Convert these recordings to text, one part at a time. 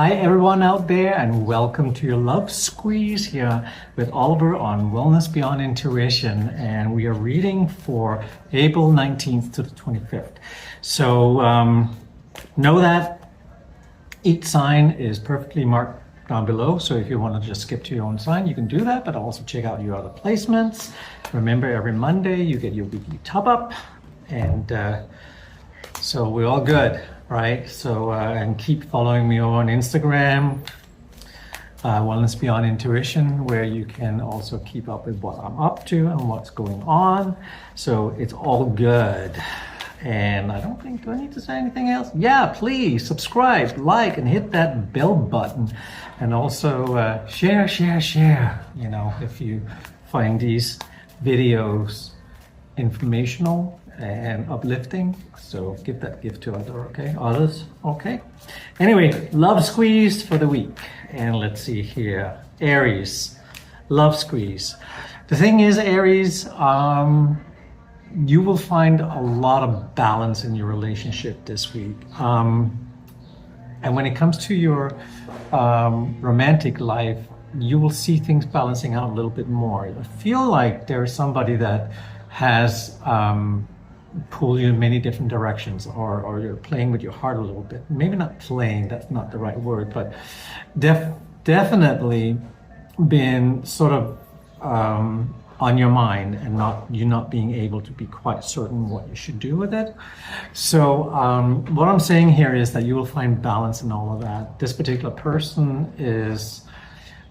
Hi everyone out there, and welcome to your love squeeze here with Oliver on Wellness Beyond Intuition, and we are reading for April 19th to the 25th. So know that each sign is perfectly marked down below, so if you want to just skip to your own sign, you can do that, but also check out your other placements. Remember, every Monday you get your weekly top up, and so we're all good, right? So and keep following me on Instagram, Wellness Beyond Intuition, where you can also keep up with what I'm up to and what's going on. So it's all good. And I don't think, do I need to say anything else? Yeah, please subscribe, like, and hit that bell button. And also share, you know, if you find these videos informational and uplifting. So give that gift to others, okay? Anyway, love squeeze for the week. And let's see here, Aries, love squeeze. The thing is, Aries, you will find a lot of balance in your relationship this week. And when it comes to your romantic life, you will see things balancing out a little bit more. I feel like there's somebody that has pulled you in many different directions, or you're playing with your heart a little bit. Maybe not playing, that's not the right word, but definitely been sort of on your mind, and you're not being able to be quite certain what you should do with it. So what I'm saying here is that you will find balance in all of that. This particular person is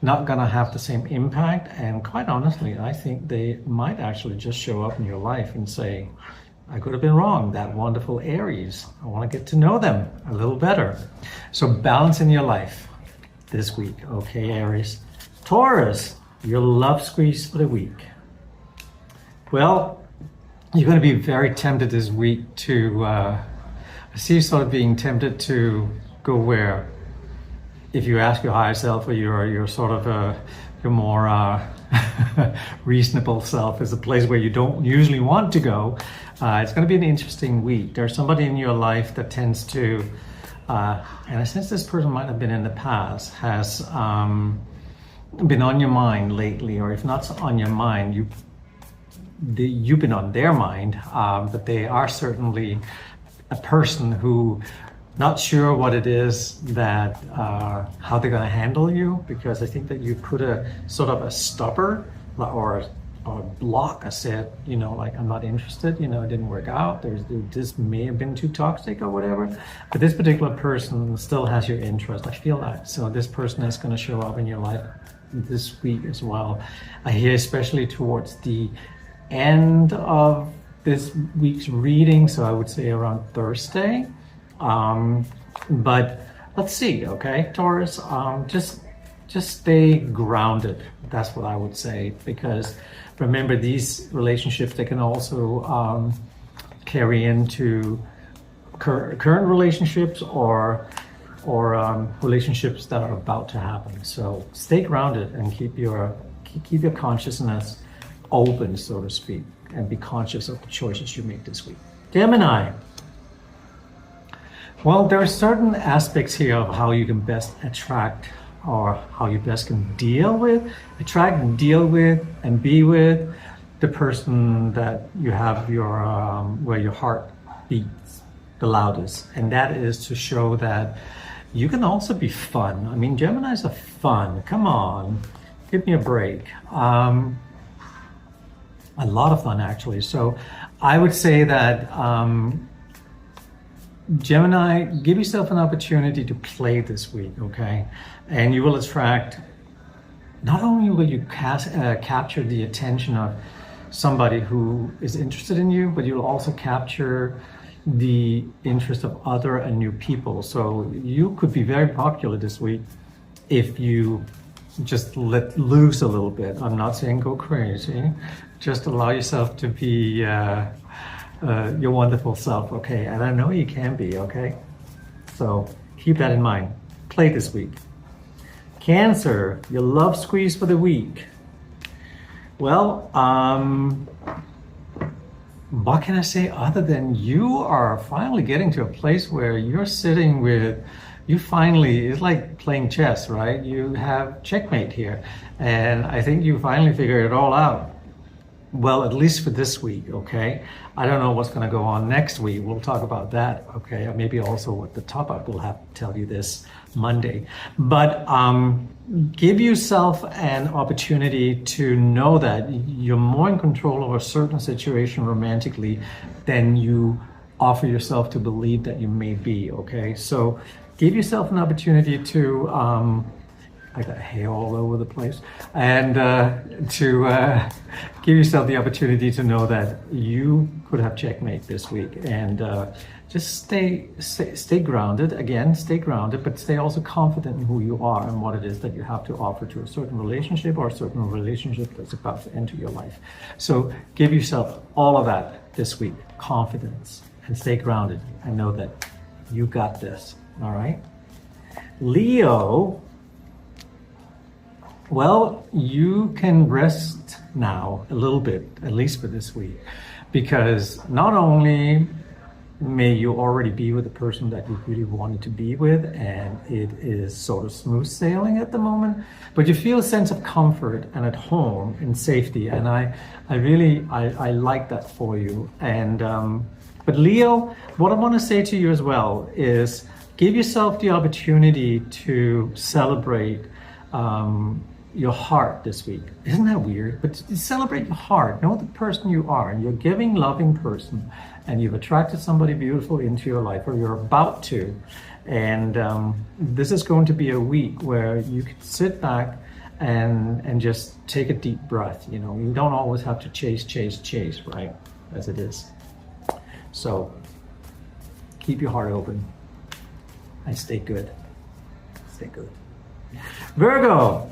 not gonna have the same impact, and quite honestly, I think they might actually just show up in your life and say, I could have been wrong, that wonderful Aries. I wanna get to know them a little better. So balance in your life this week, okay, Aries? Taurus, your love squeeze for the week. Well, you're going to be very tempted this week to, I see you sort of being tempted to go where, if you ask your higher self, or your sort of your more reasonable self, is a place where you don't usually want to go. It's going to be an interesting week. There's somebody in your life that tends to, and I sense this person might have been in the past, has been on your mind lately, or if not on your mind, you've been on their mind, but they are certainly a person who not sure what it is that how they're going to handle you, because I think that you put a sort of a stopper or a block. I said, you know, like, I'm not interested, you know, it didn't work out, this may have been too toxic or whatever, but this particular person still has your interest. I feel that. So this person is going to show up in your life this week as well. I hear, especially towards the end of this week's reading, so I would say around Thursday. But let's see, okay, Taurus, just stay grounded. That's what I would say, because remember, these relationships, they can also carry into current relationships or relationships that are about to happen. So stay grounded and keep your consciousness open, so to speak, and be conscious of the choices you make this week. Gemini. Well, there are certain aspects here of how you can best attract, or how you best can attract and deal with and be with the person that you have your where your heart beats the loudest, and that is to show that you can also be fun. I mean, Geminis are fun. Come on, give me a break. A lot of fun, actually. So I would say that Gemini, give yourself an opportunity to play this week, okay? And you will attract, not only will you capture the attention of somebody who is interested in you, but you'll also capture the interest of other and new people. So you could be very popular this week if you just let loose a little bit. I'm not saying go crazy. Just allow yourself to be your wonderful self, okay? And I know you can be, okay? So keep that in mind. Play this week. Cancer, your love squeeze for the week. Well, what can I say other than you are finally getting to a place where you're sitting with you finally, it's like playing chess, right? You have checkmate here. And I think you finally figured it all out. Well, at least for this week, okay? I don't know what's going to go on next week. We'll talk about that, okay? Or maybe also what the top up will have to tell you this Monday. But give yourself an opportunity to know that you're more in control of a certain situation romantically than you offer yourself to believe that you may be, okay? So give yourself an opportunity to I got hair all over the place, and to give yourself the opportunity to know that you could have checkmate this week, and just stay grounded. Again, stay grounded, but stay also confident in who you are and what it is that you have to offer to a certain relationship or a certain relationship that's about to enter your life. So give yourself all of that this week, confidence, and stay grounded and know that you got this. All right, Leo. Well, you can rest now a little bit, at least for this week, because not only may you already be with the person that you really wanted to be with, and it is sort of smooth sailing at the moment, but you feel a sense of comfort and at home and safety, and I really like that for you. And but Leo, what I want to say to you as well is give yourself the opportunity to celebrate your heart this week. Isn't that weird? But celebrate your heart. Know the person you are, and you're a giving, loving person, and you've attracted somebody beautiful into your life, or you're about to. And this is going to be a week where you can sit back and just take a deep breath. You know, you don't always have to chase, right? As it is. So keep your heart open and stay good. Stay good. Virgo.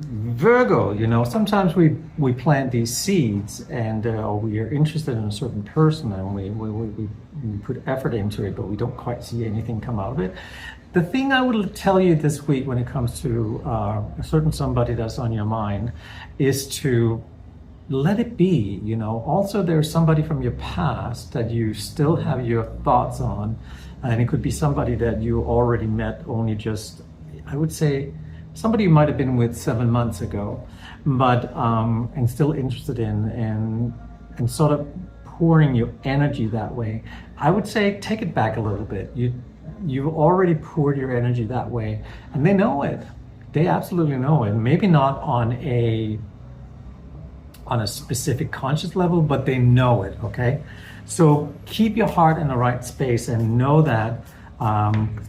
Virgo, you know, sometimes we plant these seeds, and or we are interested in a certain person, and we put effort into it, but we don't quite see anything come out of it. The thing I would tell you this week when it comes to a certain somebody that's on your mind is to let it be, you know. Also, there's somebody from your past that you still have your thoughts on, and it could be somebody that you already met only just, I would say, somebody you might have been with 7 months ago, but and still interested in, and sort of pouring your energy that way. I would say take it back a little bit. You've already poured your energy that way, and they know it. They absolutely know it. Maybe not on a specific conscious level, but they know it, okay? So keep your heart in the right space and know that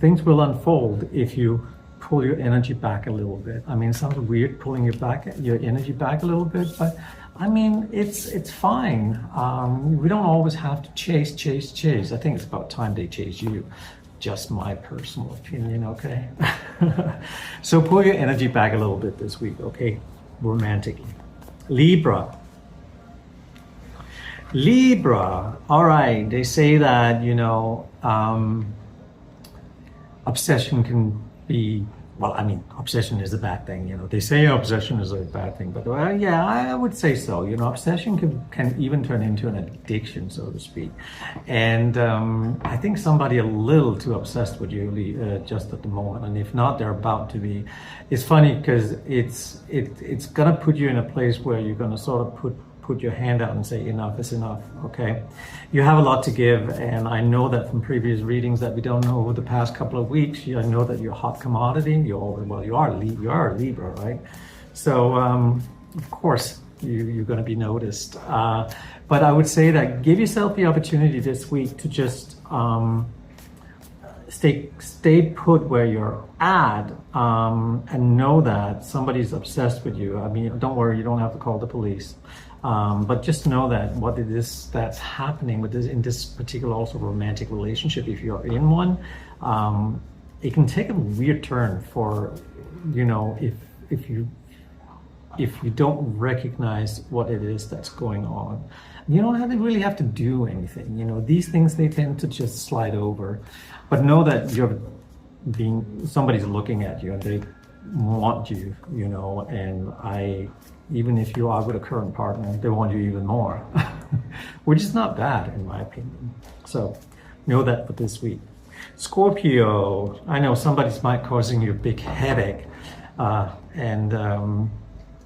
things will unfold if you pull your energy back a little bit. I mean, it sounds weird pulling your energy back a little bit, but I mean, it's fine. We don't always have to chase. I think it's about time they chase you. Just my personal opinion, okay? So pull your energy back a little bit this week, okay? Romantically. Libra, all right, they say that, you know, obsession can be, well, I mean, obsession is a bad thing, you know. They say obsession is a bad thing, but yeah, I would say so. You know, obsession can even turn into an addiction, so to speak. And I think somebody a little too obsessed with you just at the moment, and if not, they're about to be. It's funny because it's gonna put you in a place where you're gonna sort of put your hand out and say enough is enough, okay? You have a lot to give, and I know that from previous readings that we don't know over the past couple of weeks. I know that you're a hot commodity. You are a Libra, right? So of course you're going to be noticed. But I would say that give yourself the opportunity this week to just stay put where you're at, and know that somebody's obsessed with you. I mean, don't worry, you don't have to call the police. But just know that what it is that's happening with this, in this particular also romantic relationship, if you're in one, it can take a weird turn for, you know, if you don't recognize what it is that's going on. You don't really have to do anything. You know, these things, they tend to just slide over. But know that somebody's looking at you and they want you, you know, and even if you are with a current partner, they want you even more, which is not bad in my opinion. So know that for this week. Scorpio, I know somebody's might causing you a big headache, and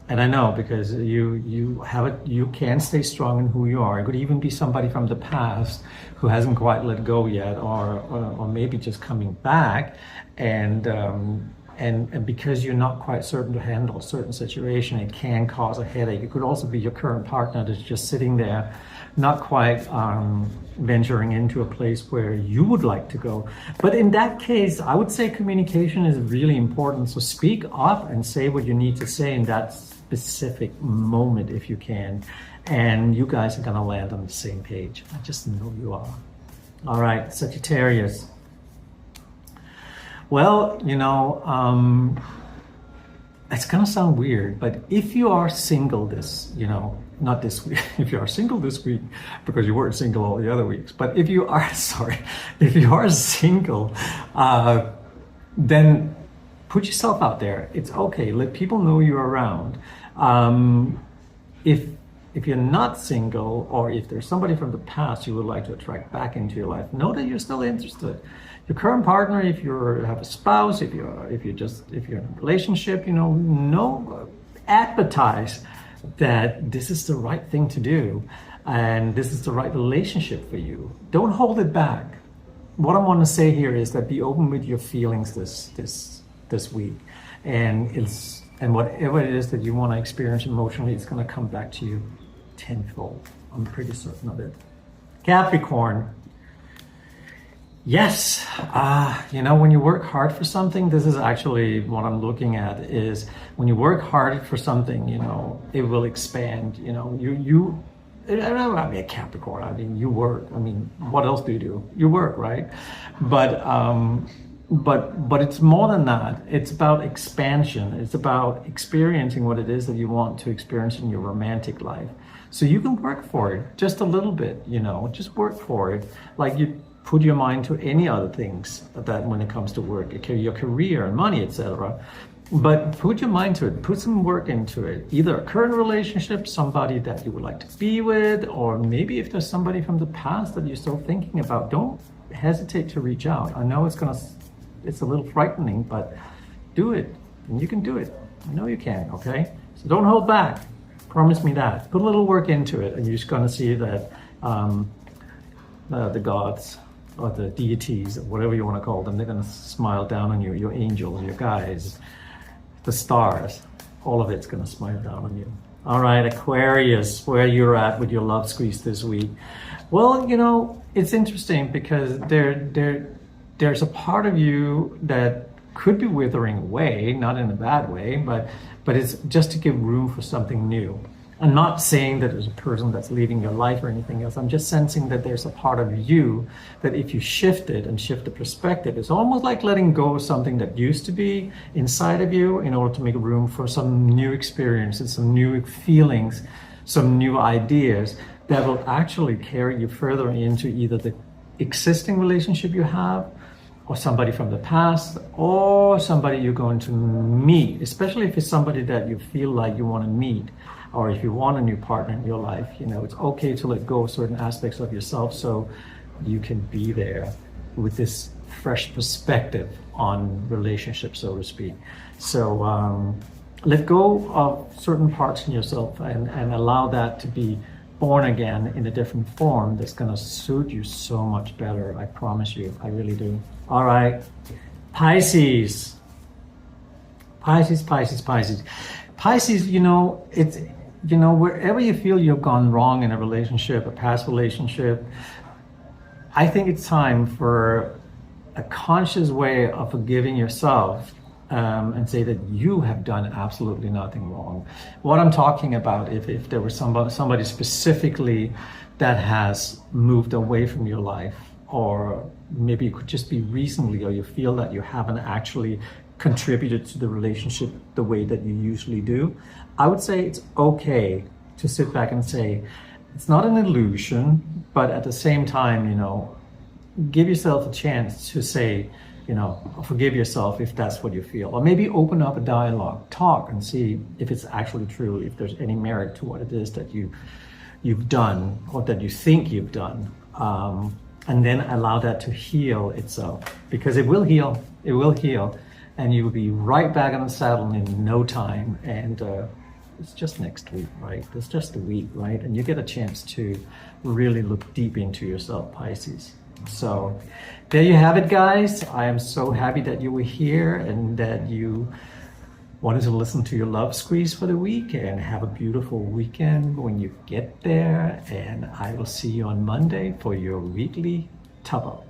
I know because you can stay strong in who you are. It could even be somebody from the past who hasn't quite let go yet, or maybe just coming back, and because you're not quite certain to handle a certain situation, it can cause a headache. It could also be your current partner that's just sitting there, not quite venturing into a place where you would like to go. But in that case, I would say communication is really important. So speak up and say what you need to say in that specific moment if you can. And you guys are going to land on the same page. I just know you are. All right, Sagittarius. Well, you know, it's gonna sound weird, but if you are single not this week, if you are single this week, because you weren't single all the other weeks, but if you are, if you are single, then put yourself out there. It's okay, let people know you're around. If you're not single, or if there's somebody from the past you would like to attract back into your life, know that you're still interested. Your current partner, if you have a spouse, if you're in a relationship, advertise that this is the right thing to do, and this is the right relationship for you. Don't hold it back. What I want to say here is that be open with your feelings this week, and whatever it is that you want to experience emotionally, it's going to come back to you tenfold. I'm pretty certain of it. Capricorn. Yes, when you work hard for something, this is actually what I'm looking at, is when you work hard for something, it will expand. I mean, a Capricorn, I mean, you work. I mean, what else do? You work, right? But it's more than that. It's about expansion. It's about experiencing what it is that you want to experience in your romantic life. So you can work for it just a little bit, just work for it. Like you put your mind to any other things that when it comes to work, your career and money, etc. But put your mind to it, put some work into it. Either a current relationship, somebody that you would like to be with, or maybe if there's somebody from the past that you're still thinking about, don't hesitate to reach out. I know it's a little frightening, but do it, and you can do it. I know you can, okay? So don't hold back. Promise me that. Put a little work into it, and you're just gonna see that the gods, or the deities, or whatever you want to call them, they're going to smile down on you. Your angels, your guides, the stars, all of it's going to smile down on you. All right, Aquarius, where you're at with your love squeeze this week. Well, it's interesting because there's a part of you that could be withering away, not in a bad way, but it's just to give room for something new. I'm not saying that there's a person that's leaving your life or anything else. I'm just sensing that there's a part of you that if you shift it and shift the perspective, it's almost like letting go of something that used to be inside of you in order to make room for some new experiences, some new feelings, some new ideas that will actually carry you further into either the existing relationship you have, or somebody from the past, or somebody you're going to meet, especially if it's somebody that you feel like you want to meet. Or if you want a new partner in your life, it's okay to let go of certain aspects of yourself so you can be there with this fresh perspective on relationships, so to speak. So let go of certain parts in yourself and allow that to be born again in a different form that's going to suit you so much better. I promise you, I really do. All right, Pisces. Pisces, it's, wherever you feel you've gone wrong in a relationship, a past relationship, I think it's time for a conscious way of forgiving yourself and say that you have done absolutely nothing wrong. What I'm talking about, if there was somebody specifically that has moved away from your life, or maybe it could just be recently, or you feel that you haven't actually contributed to the relationship the way that you usually do, I would say it's okay to sit back and say, it's not an illusion, but at the same time, give yourself a chance to say, forgive yourself if that's what you feel. Or maybe open up a dialogue, talk and see if it's actually true, if there's any merit to what it is that you've done or that you think you've done. And then allow that to heal itself, because it will heal. It will heal. And you will be right back on the saddle in no time. And it's just next week, right? It's just a week, right? And you get a chance to really look deep into yourself, Pisces. So there you have it, guys. I am so happy that you were here and that you wanted to listen to your love squeeze for the week, and have a beautiful weekend when you get there. And I will see you on Monday for your weekly top up.